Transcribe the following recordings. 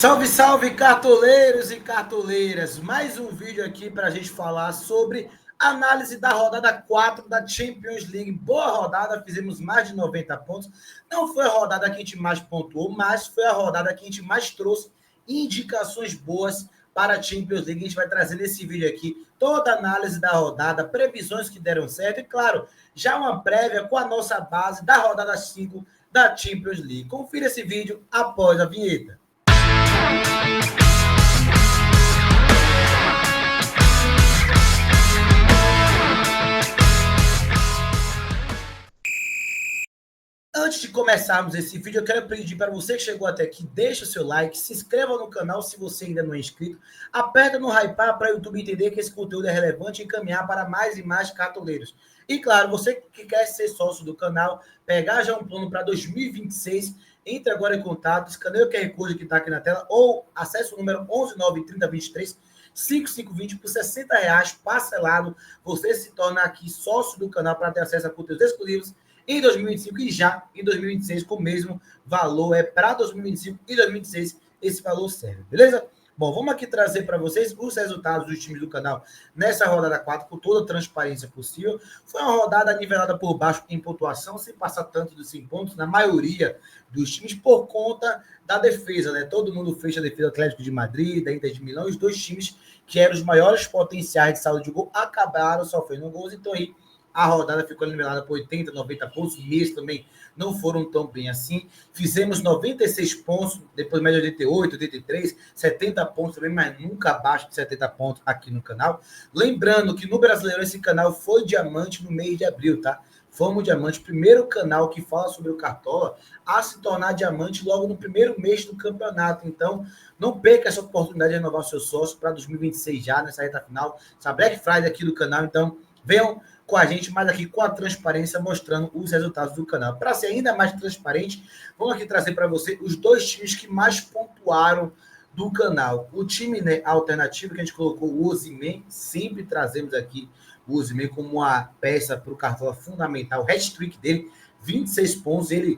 Salve, salve, cartoleiros e cartoleiras! Mais um vídeo aqui para a gente falar sobre análise da rodada 4 da Champions League. Boa rodada, fizemos mais de 90 pontos. Não foi a rodada que a gente mais pontuou, mas foi a rodada que a gente mais trouxe indicações boas para a Champions League. A gente vai trazer nesse vídeo aqui toda a análise da rodada, previsões que deram certo e, claro, já uma prévia com a nossa base da rodada 5 da Champions League. Confira esse vídeo após a vinheta. Antes de começarmos esse vídeo, eu quero pedir para você que chegou até aqui, deixa o seu like, se inscreva no canal se você ainda não é inscrito, aperta no hypar para o YouTube entender que esse conteúdo é relevante e encaminhar para mais e mais cartoleiros. E claro, você que quer ser sócio do canal, pegar já um plano para 2026, entre agora em contato, escaneie o QR Code que está aqui na tela ou acesse o número 1193023 5520 por R$60 parcelado. Você se torna aqui sócio do canal para ter acesso a conteúdos exclusivos em 2025 e já em 2026 com o mesmo valor. É para 2025 e 2026 esse valor serve, beleza? Bom, vamos aqui trazer para vocês os resultados dos times do canal nessa rodada 4, com toda a transparência possível. Foi uma rodada nivelada por baixo em pontuação, sem passar tanto dos 5 pontos, na maioria dos times, por conta da defesa, né? Todo mundo fez a defesa do Atlético de Madrid, da Inter de Milão, os dois times que eram os maiores potenciais de saldo de gol, acabaram sofrendo gols, então aí a rodada ficou nivelada por 80, 90 pontos. Os meses também não foram tão bem assim. Fizemos 96 pontos, depois média 88, 83, 70 pontos também, mas nunca abaixo de 70 pontos aqui no canal. Lembrando que no Brasileirão esse canal foi diamante no mês de abril, tá? Fomos diamante, primeiro canal que fala sobre o Cartola a se tornar diamante logo no primeiro mês do campeonato. Então, não perca essa oportunidade de renovar seu sócio para 2026 já, nessa reta final. Essa Black Friday aqui do canal. Então, venham com a gente, mas aqui com a transparência, mostrando os resultados do canal. Para ser ainda mais transparente, vamos aqui trazer para você os dois times que mais pontuaram do canal. O time, né, alternativo, que a gente colocou o Osimhen, sempre trazemos aqui o Osimhen como uma peça para o Cartola fundamental. O hat-trick dele, 26 pontos, ele,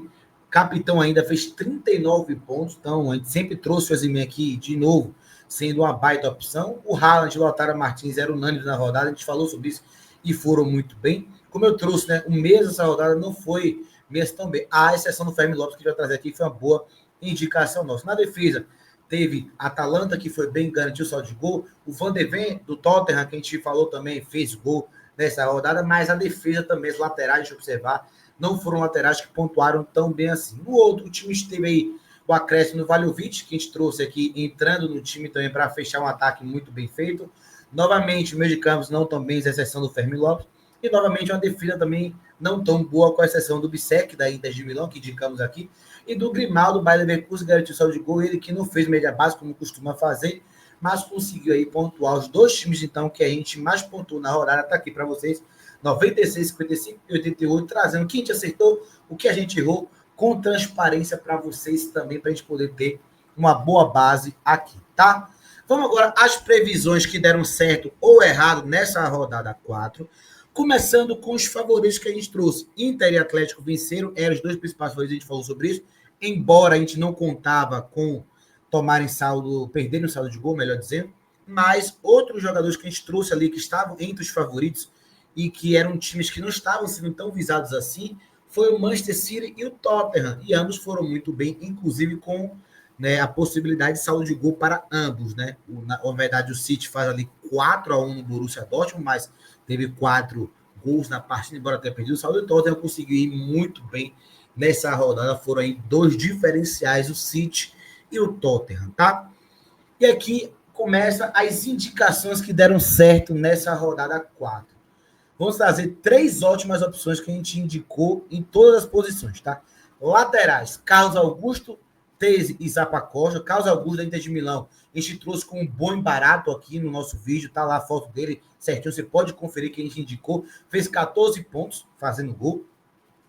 capitão ainda, fez 39 pontos, então a gente sempre trouxe o Osimhen aqui de novo, sendo uma baita opção. O Haaland e o Lautaro Martins eram unânimes na rodada, a gente falou sobre isso, e foram muito bem. Como eu trouxe, né, o mês dessa rodada não foi mês tão bem. A exceção do Fermi Lopes, que a gente vai trazer aqui, foi uma boa indicação nossa. Na defesa, teve a Atalanta, que foi bem, garantiu o saldo de gol. O Van de Ven, do Tottenham, que a gente falou também, fez gol nessa rodada, mas a defesa também, os laterais, deixa eu observar, não foram laterais que pontuaram tão bem assim. No outro, o time teve aí o acréscimo do Valjovic, que a gente trouxe aqui, entrando no time também para fechar um ataque muito bem feito. Novamente, o meio de campos não tão bem, à exceção do Fermi Lopes. E, novamente, uma defesa também não tão boa, com a exceção do Bissek, da Inter de Milão, que indicamos aqui, e do Grimaldo, do Bayer Leverkusen, garantiu o saldo de gol, ele que não fez média base, como costuma fazer, mas conseguiu aí pontuar os dois times, então, que a gente mais pontuou na rodada, está aqui para vocês, 96, 55 e 88, trazendo o que a gente acertou, o que a gente errou, com transparência para vocês também, para a gente poder ter uma boa base aqui, tá? Vamos agora às previsões que deram certo ou errado nessa rodada 4. Começando com os favoritos que a gente trouxe. Inter e Atlético venceram, eram os dois principais favoritos, a gente falou sobre isso. Embora a gente não contava com tomarem saldo, perderem o saldo de gol, melhor dizendo. Mas outros jogadores que a gente trouxe ali, que estavam entre os favoritos e que eram times que não estavam sendo tão visados assim, foi o Manchester City e o Tottenham. E ambos foram muito bem, inclusive com, né, a possibilidade de saldo de gol para ambos, né? Na verdade, o City faz ali 4-1 no Borussia Dortmund, mas teve 4 gols na partida, embora tenha perdido o saldo. O Tottenham conseguiu ir muito bem nessa rodada. Foram aí dois diferenciais, o City e o Tottenham, tá? E aqui começa as indicações que deram certo nessa rodada 4. Vamos trazer 3 ótimas opções que a gente indicou em todas as posições, tá? Laterais, Carlos Augusto, Tese e Zappacosta. Carlos Augusto da Inter de Milão, a gente trouxe com um bom e barato aqui no nosso vídeo, tá lá a foto dele certinho, você pode conferir que a gente indicou, fez 14 pontos fazendo gol.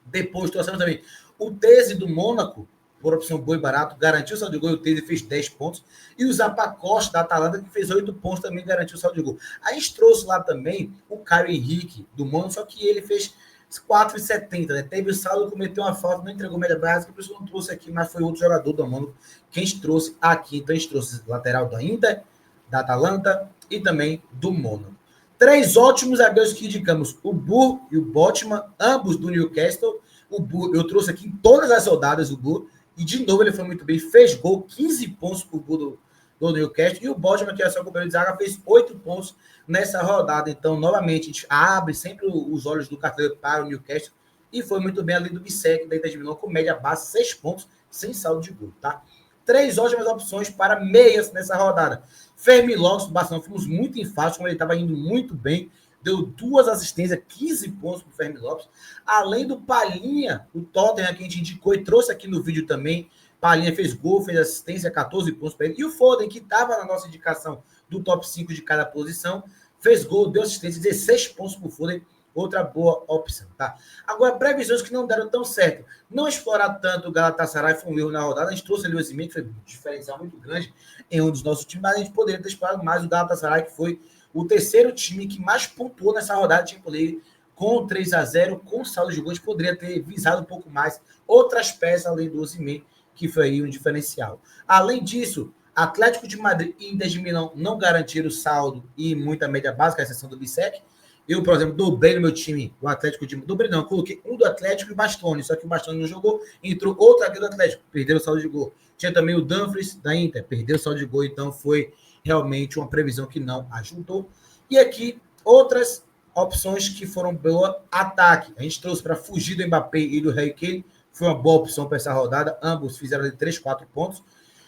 Depois trouxemos também o Tese do Mônaco, por opção bom e barato, garantiu o saldo de gol, e o Tese fez 10 pontos, e o Zappacosta da Atalanta, que fez 8 pontos, também garantiu o saldo de gol. A gente trouxe lá também o Caio Henrique do Mônaco, só que ele fez 4,70, né? Teve o Saulo, cometeu uma falta, não entregou média básica, por isso eu não trouxe aqui, mas foi outro jogador do Mônaco quem trouxe aqui. Então a gente trouxe lateral da Inter, da Atalanta e também do Mônaco. 3 ótimos zagueiros que indicamos, o Burr e o Botman, ambos do Newcastle. O Burr, eu trouxe aqui em todas as rodadas o Burr, e de novo ele foi muito bem, fez gol, 15 pontos pro Burr do Newcastle, e o Botman, que é o seu companheiro de zaga, fez 8 pontos nessa rodada. Então, novamente, a gente abre sempre os olhos do carteiro para o Newcastle, e foi muito bem ali do Bissek, da Inter de Milão, com média base, 6 pontos, sem saldo de gol, tá? 3 ótimas opções para meias nessa rodada. Fermin Lopes do Barcelona, fomos muito enfáticos, como ele estava indo muito bem, deu 2 assistências, 15 pontos para o Fermin Lopes, além do Palhinha, o Tottenham, que a gente indicou e trouxe aqui no vídeo também. Palhinha fez gol, fez assistência, 14 pontos para ele. E o Foden, que estava na nossa indicação do top 5 de cada posição, fez gol, deu assistência, 16 pontos para o Foden, outra boa opção, tá? Agora, previsões que não deram tão certo. Não explorar tanto o Galatasaray foi um erro na rodada. A gente trouxe ali o Osimhen, que foi um diferencial muito grande em um dos nossos times, mas a gente poderia ter explorado mais o Galatasaray, que foi o terceiro time que mais pontuou nessa rodada de Champions League, com 3-0, com saldo de gols, poderia ter visado um pouco mais outras peças além do Osimhen, que foi aí um diferencial. Além disso, Atlético de Madrid e Inter de Milão não garantiram saldo e muita média básica, a exceção do Bissek. Eu, por exemplo, dobrei no meu time o Atlético de... Dobrei não, coloquei um do Atlético e o Bastoni, só que o Bastoni não jogou, entrou outro aqui do Atlético, perdeu o saldo de gol. Tinha também o Dumfries da Inter, perdeu o saldo de gol, então foi realmente uma previsão que não ajudou. E aqui, outras opções que foram boa, ataque. A gente trouxe para fugir do Mbappé e do Harry Kane, foi uma boa opção para essa rodada, ambos fizeram 3, 4 pontos.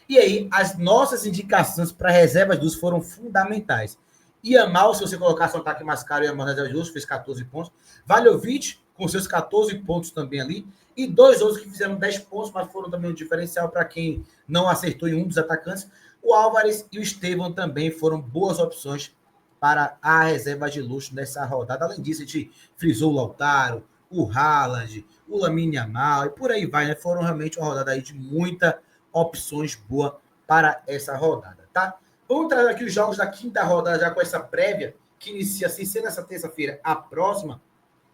E aí, as nossas indicações para reservas dos foram fundamentais. Yamal, se você colocar seu ataque mais caro, Yamal nas reservas fez 14 pontos. Valjovic, com seus 14 pontos também ali. E 2 outros que fizeram 10 pontos, mas foram também um diferencial para quem não acertou em um dos atacantes. O Álvares e o Estevão também foram boas opções para a reserva de luxo nessa rodada. Além disso, a gente frisou o Lautaro, o Haaland, o Lamine Yamal e por aí vai, né? Foram realmente uma rodada aí de muitas opções boas para essa rodada, tá? Vamos trazer aqui os jogos da quinta rodada, já com essa prévia, que inicia sem ser nessa terça-feira, a próxima,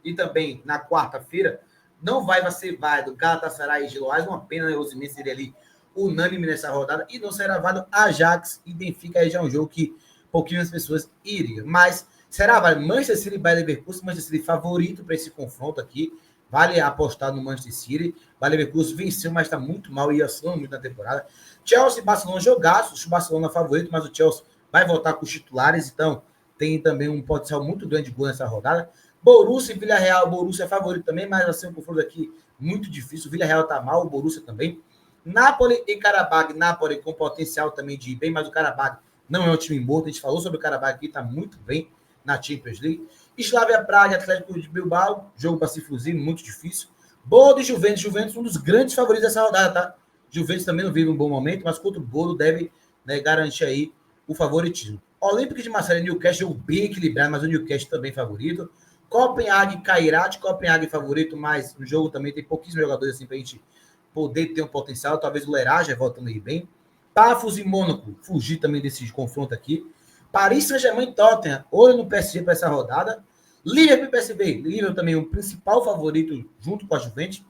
e também na quarta-feira. Não vai ser válido Galatasaray e Giloás, uma pena, né? Os imensos seria ali unânime nessa rodada, e não será válido Ajax e Benfica, aí já é um jogo que pouquinhas pessoas iriam. Mas será válido Manchester City e Bayer Leverkusen, Manchester City favorito para esse confronto aqui. Vale apostar no Manchester City. Bayer Leverkusen venceu, mas está muito mal e oscilando muito na temporada. Chelsea e Barcelona jogaços. O Barcelona favorito, mas o Chelsea vai voltar com os titulares. Então, tem também um potencial muito grande de gol nessa rodada. Borussia e Villarreal. Borussia é favorito também, mas vai ser um confronto aqui muito difícil. O Villarreal está mal, o Borussia também. Napoli e Karabakh. Napoli com potencial também de ir bem, mas o Karabakh não é um time morto. A gente falou sobre o Karabakh aqui, está muito bem na Champions League. Slavia Praga, Atlético de Bilbao, jogo para se fuzir, muito difícil. Bodo e Juventus, Juventus um dos grandes favoritos dessa rodada, tá? Juventus também não vive um bom momento, mas contra o Bodo deve, né, garantir aí o favoritismo. Olímpico de Marseille e Newcastle, jogo bem equilibrado, mas o Newcastle também favorito. Copenhague e Kairat, Copenhague favorito, mas o jogo também tem pouquíssimos jogadores assim para a gente poder ter um potencial, talvez o Lerage voltando aí bem. Pafos e Mônaco, fugir também desse confronto aqui. Paris Saint-Germain e Tottenham, olho no PSG para essa rodada. Liverpool e PSV, Liverpool também o principal favorito junto com a Juventus.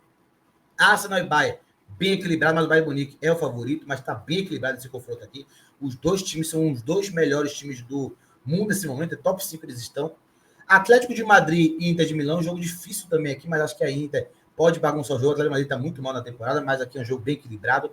Arsenal e Bayern, bem equilibrado, mas o Bayern Munique é o favorito, mas está bem equilibrado esse confronto aqui. Os dois times são os dois melhores times do mundo nesse momento, é top 5 eles estão. Atlético de Madrid e Inter de Milão, um jogo difícil também aqui, mas acho que a Inter pode bagunçar o jogo. O Atlético de Madrid está muito mal na temporada, mas aqui é um jogo bem equilibrado.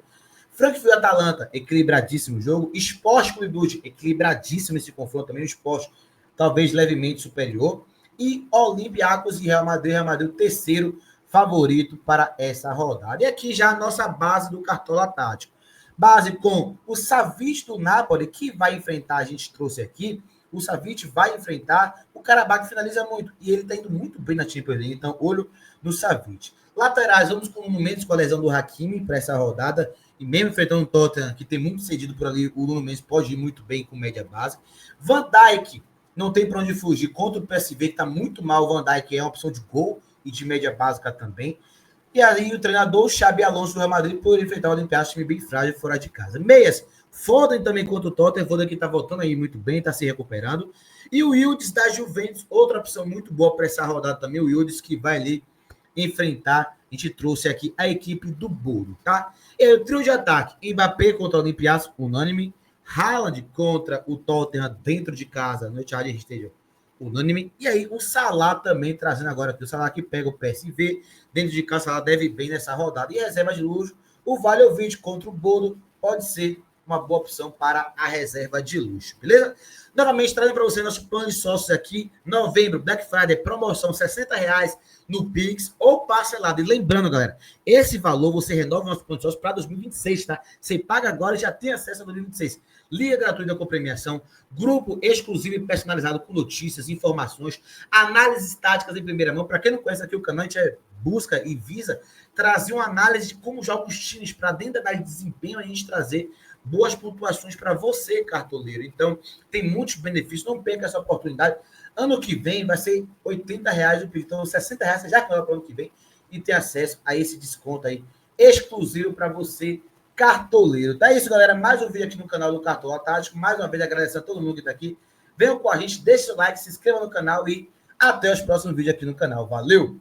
Frankfurt e Atalanta, equilibradíssimo o jogo. Sport Clube Brugge, equilibradíssimo esse confronto também. O Sport talvez levemente superior. E Olympiacos e Real Madrid, o terceiro favorito para essa rodada. E aqui já a nossa base do Cartola Tático. Base com o Savic do Napoli, que vai enfrentar, a gente trouxe aqui, o Savic vai enfrentar o Karabakh, que finaliza muito. E ele está indo muito bem na Champions League, então olho no Savic. Laterais, vamos com o Nuno Mendes com a lesão do Hakimi para essa rodada. E mesmo enfrentando o Tottenham, que tem muito cedido por ali, o Nuno Mendes pode ir muito bem com média base. Van Dijk, não tem para onde fugir contra o PSV, que está muito mal. O Van Dijk é uma opção de gol e de média básica também. E aí o treinador, o Xabi Alonso do Real Madrid, por enfrentar o Olympiacos, time bem frágil fora de casa. Meias, Foden também contra o Tottenham. Foden que está voltando aí muito bem, está se recuperando. E o Yildiz da Juventus, outra opção muito boa para essa rodada também. O Yildiz que vai ali enfrentar. A gente trouxe aqui a equipe do Boro, tá? E o trio de ataque. Mbappé contra o Olympiacos, unânime. Haaland contra o Tottenham dentro de casa, no Etihad Stadium, unânime. E aí o Salah também trazendo agora aqui. O Salah que pega o PSV. Dentro de casa, o Salah deve bem nessa rodada. E reserva de luxo. O Valiovic contra o Boro pode ser uma boa opção para a reserva de luxo, beleza? Novamente, trazendo para você nosso plano de sócios aqui, novembro, Black Friday, promoção R$60 no Pix ou parcelado. E lembrando, galera, esse valor você renova o nosso plano de sócios para 2026, tá? Você paga agora e já tem acesso a 2026. Liga gratuita com premiação, grupo exclusivo e personalizado com notícias, informações, análises táticas em primeira mão. Para quem não conhece aqui o canal, a gente busca e visa trazer uma análise de como jogam os times para dentro da desempenho, a gente trazer boas pontuações para você, cartoleiro. Então, tem muitos benefícios. Não perca essa oportunidade. Ano que vem vai ser R$80 o Pix. Então, R$60 você já coloca para o ano que vem e tem acesso a esse desconto aí exclusivo para você, cartoleiro. Tá isso, galera. Mais um vídeo aqui no canal do Cartola Tático. Mais uma vez, agradecendo a todo mundo que está aqui. Venham com a gente, deixe seu like, se inscreva no canal e até os próximos vídeos aqui no canal. Valeu!